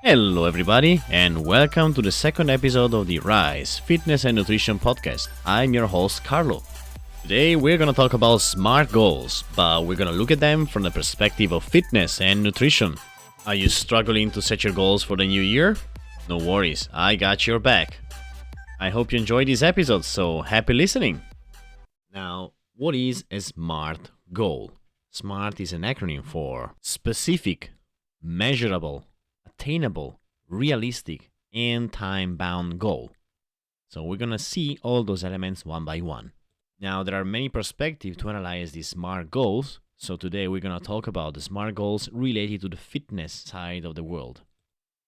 Hello, everybody, and welcome to the second episode of the Rise Fitness and Nutrition Podcast. I'm your host, Carlo. Today, we're going to talk about SMART goals, but we're going to look at them from the perspective of fitness and nutrition. Are you struggling to set your goals for the new year? No worries, I got your back. I hope you enjoyed this episode, so happy listening. Now, what is a SMART goal? SMART is an acronym for specific, measurable, attainable, realistic, and time-bound goal. So we're going to see all those elements one by one. Now, there are many perspectives to analyze these SMART goals. So today we're going to talk about the SMART goals related to the fitness side of the world.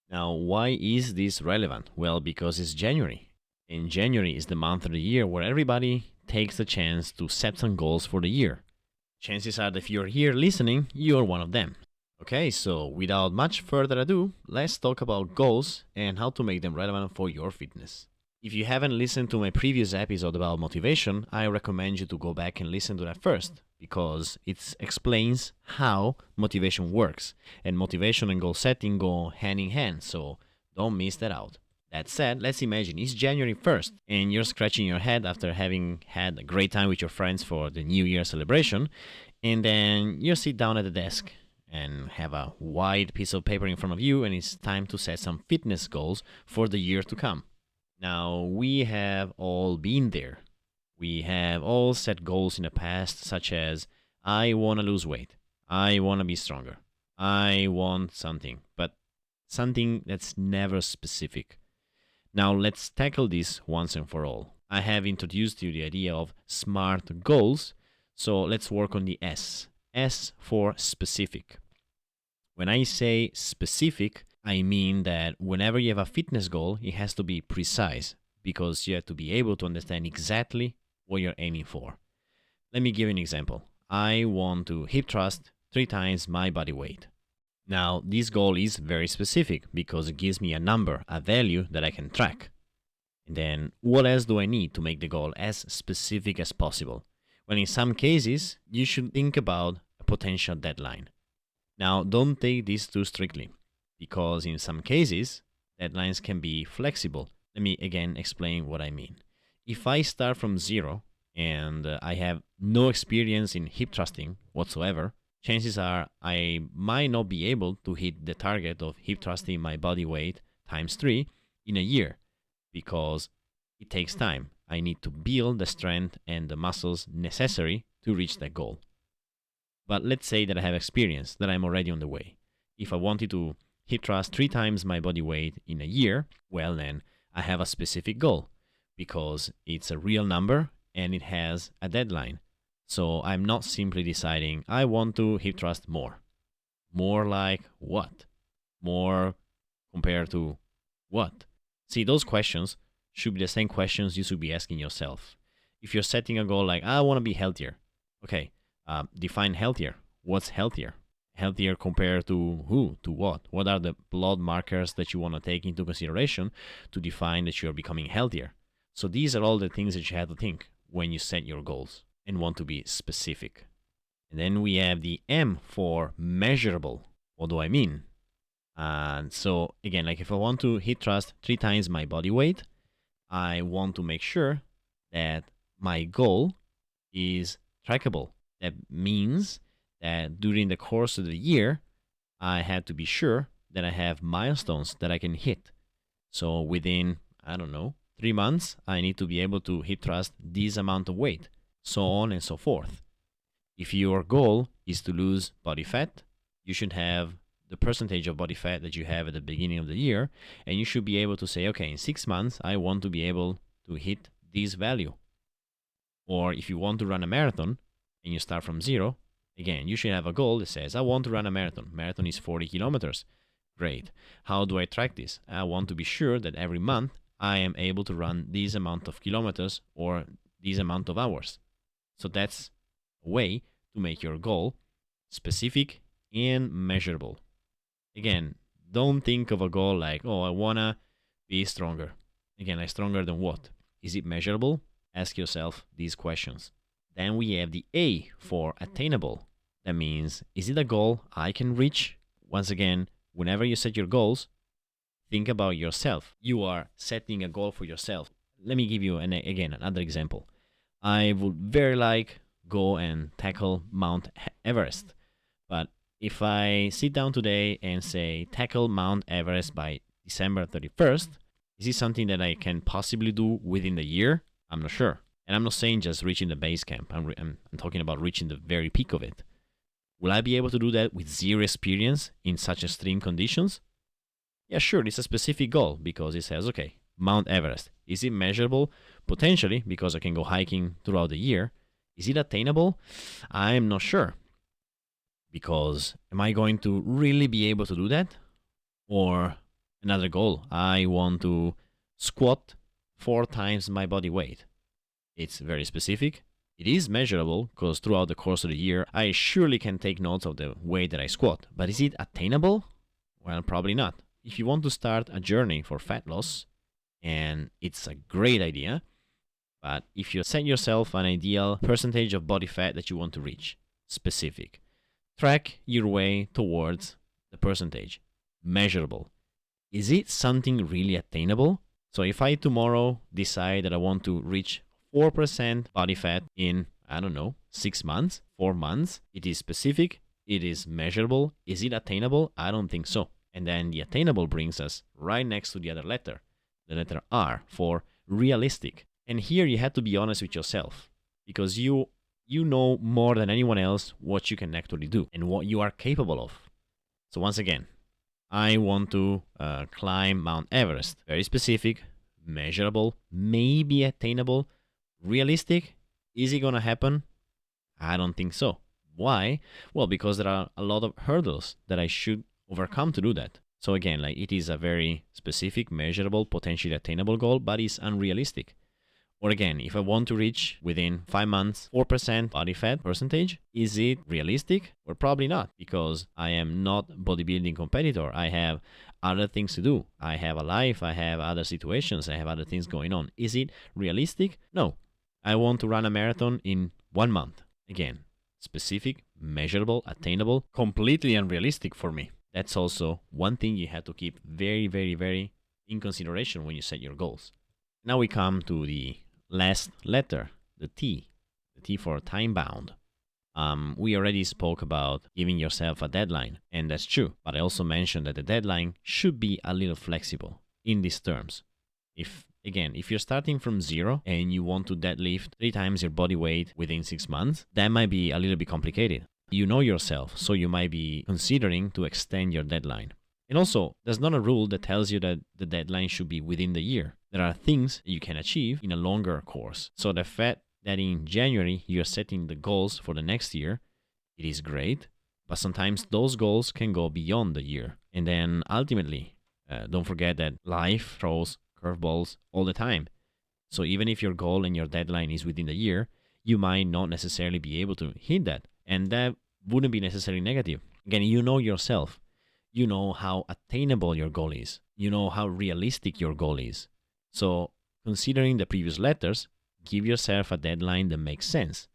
Now, why is this relevant? Well, because it's January. And January is the month of the year where everybody takes the chance to set some goals for the year. Chances are that if you're here listening, you're one of them. Okay, so without much further ado, let's talk about goals and how to make them relevant for your fitness. If you haven't listened to my previous episode about motivation, I recommend you to go back and listen to that first, because it explains how motivation works. And motivation and goal setting go hand in hand, so don't miss that out. That said, let's imagine it's January 1st and you're scratching your head after having had a great time with your friends for the New Year celebration, and then you sit down at the desk and have a wide piece of paper in front of you, and it's time to set some fitness goals for the year to come. Now, we have all been there. We have all set goals in the past, such as, I want to lose weight, I want to be stronger, I want something, but something that's never specific. Now, let's tackle this once and for all. I have introduced you the idea of SMART goals, so let's work on the S. S for specific. When I say specific, I mean that whenever you have a fitness goal, it has to be precise, because you have to be able to understand exactly what you're aiming for. Let me give you an example. I want to hip thrust 3 times my body weight. Now, this goal is very specific because it gives me a number, a value that I can track. And then, what else do I need to make the goal as specific as possible? Well, in some cases, you should think about a potential deadline. Now, don't take this too strictly, because in some cases, deadlines can be flexible. Let me again explain what I mean. If I start from zero and I have no experience in hip thrusting whatsoever, chances are I might not be able to hit the target of hip thrusting my body weight times 3 in a year, because it takes time. I need to build the strength and the muscles necessary to reach that goal. But let's say that I have experience, that I'm already on the way. If I wanted to hip thrust 3 times my body weight in a year, well then, I have a specific goal, because it's a real number and it has a deadline. So I'm not simply deciding, I want to hip thrust more. More like what? More compared to what? See, those questions should be the same questions you should be asking yourself. If you're setting a goal like, I want to be healthier. Okay, define healthier. What's healthier? Healthier compared to who? To what? What are the blood markers that you want to take into consideration to define that you're becoming healthier? So these are all the things that you have to think when you set your goals and want to be specific. And then we have the M for measurable. What do I mean? And so again, like if I want to hip thrust 3 times my body weight, I want to make sure that my goal is trackable. That means that during the course of the year, I have to be sure that I have milestones that I can hit. So within, 3 months, I need to be able to hip thrust this amount of weight, so on and so forth. If your goal is to lose body fat, you should have the percentage of body fat that you have at the beginning of the year, and you should be able to say, okay, in 6 months, I want to be able to hit this value. Or if you want to run a marathon and you start from zero, again, you should have a goal that says, I want to run a marathon. Marathon is 40 kilometers. Great. How do I track this? I want to be sure that every month I am able to run this amount of kilometers or this amount of hours. So that's a way to make your goal specific and measurable. Again, don't think of a goal like, oh, I want to be stronger. Again, like stronger than what? Is it measurable? Ask yourself these questions. Then we have the A for attainable. That means, is it a goal I can reach? Once again, whenever you set your goals, Think about yourself. You are setting a goal for yourself. Let me give you again another example. I would very like go and tackle Mount Everest. But if I sit down today and say tackle Mount Everest by December 31st, is this something that I can possibly do within the year? I'm not sure. And I'm not saying just reaching the base camp. I'm talking about reaching the very peak of it. Will I be able to do that with zero experience in such extreme conditions? Yeah, sure, it's a specific goal because it says, okay, Mount Everest. Is it measurable? Potentially, because I can go hiking throughout the year. Is it attainable? I'm not sure. Because am I going to really be able to do that? Or another goal, I want to squat 4 times my body weight. It's very specific. It is measurable because throughout the course of the year, I surely can take notes of the weight that I squat. But is it attainable? Well, probably not. If you want to start a journey for fat loss, and it's a great idea, but if you set yourself an ideal percentage of body fat that you want to reach, specific, track your way towards the percentage, measurable. Is it something really attainable? So if I tomorrow decide that I want to reach 4% body fat in, I don't know, 6 months, 4 months, it is specific, it is measurable. Is it attainable? I don't think so. And then the attainable brings us right next to the other letter, the letter R for realistic. And here you have to be honest with yourself because you know more than anyone else what you can actually do and what you are capable of. So once again, I want to climb Mount Everest. Very specific, measurable, maybe attainable, realistic. Is it going to happen? I don't think so. Why? Well, because there are a lot of hurdles that I should overcome to do that. So again, like it is a very specific, measurable, potentially attainable goal, but it's unrealistic. Or again, if I want to reach within 5 months 4% body fat percentage, is it realistic? Well, probably not, because I am not bodybuilding competitor. I have other things to do. I have a life, I have other situations, I have other things going on. Is it realistic? No. I want to run a marathon in 1 month. Again, specific, measurable, attainable, completely unrealistic for me. That's also one thing you have to keep very, very, very in consideration when you set your goals. Now we come to the last letter, the T for time bound. We already spoke about giving yourself a deadline, and that's true. But I also mentioned that the deadline should be a little flexible in these terms. If you're starting from zero and you want to deadlift 3 times your body weight within 6 months, that might be a little bit complicated. You know yourself, so you might be considering to extend your deadline. And also, there's not a rule that tells you that the deadline should be within the year. There are things that you can achieve in a longer course. So the fact that in January you're setting the goals for the next year, it is great, but sometimes those goals can go beyond the year. And then ultimately, don't forget that life throws curveballs all the time. So even if your goal and your deadline is within the year, you might not necessarily be able to hit that. And that wouldn't be necessarily negative. Again, you know yourself. You know how attainable your goal is. You know how realistic your goal is. So considering the previous letters, give yourself a deadline that makes sense.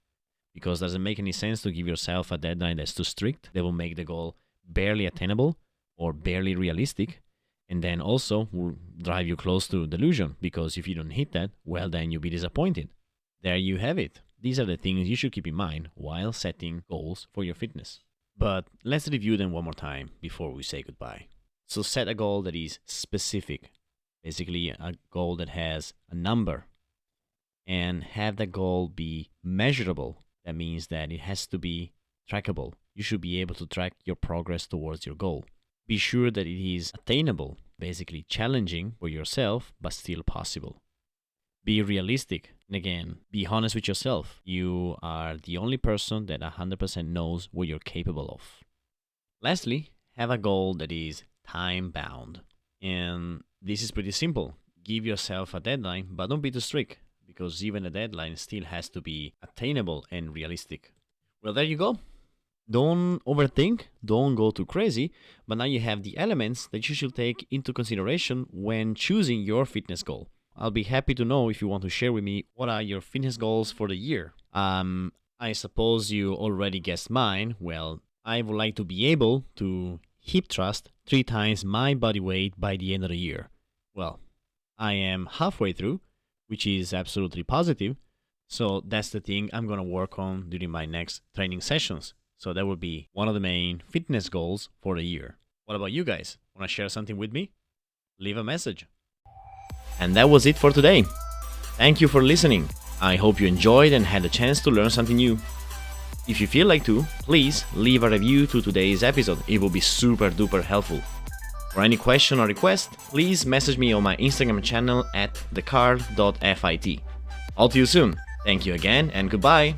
Because it doesn't make any sense to give yourself a deadline that's too strict, that will make the goal barely attainable or barely realistic, and then also will drive you close to delusion, because if you don't hit that, well, then you'll be disappointed. There you have it. These are the things you should keep in mind while setting goals for your fitness. But let's review them one more time before we say goodbye. So set a goal that is specific, basically a goal that has a number, and have the goal be measurable. That means that it has to be trackable. You should be able to track your progress towards your goal. Be sure that it is attainable, basically challenging for yourself, but still possible. Be realistic. And again, be honest with yourself. You are the only person that 100% knows what you're capable of. Lastly, have a goal that is time-bound. And this is pretty simple. Give yourself a deadline, but don't be too strict, because even a deadline still has to be attainable and realistic. Well, there you go. Don't overthink, don't go too crazy, but now you have the elements that you should take into consideration when choosing your fitness goal. I'll be happy to know if you want to share with me what are your fitness goals for the year. I suppose you already guessed mine. Well, I would like to be able to hip thrust 3 times my body weight by the end of the year. Well, I am halfway through, which is absolutely positive. So that's the thing I'm going to work on during my next training sessions. So that will be one of the main fitness goals for the year. What about you guys? Want to share something with me? Leave a message. And that was it for today. Thank you for listening. I hope you enjoyed and had a chance to learn something new. If you feel like to, please leave a review to today's episode. It will be super duper helpful. For any question or request, please message me on my Instagram channel at thecarl.fit. All to you soon. Thank you again and goodbye.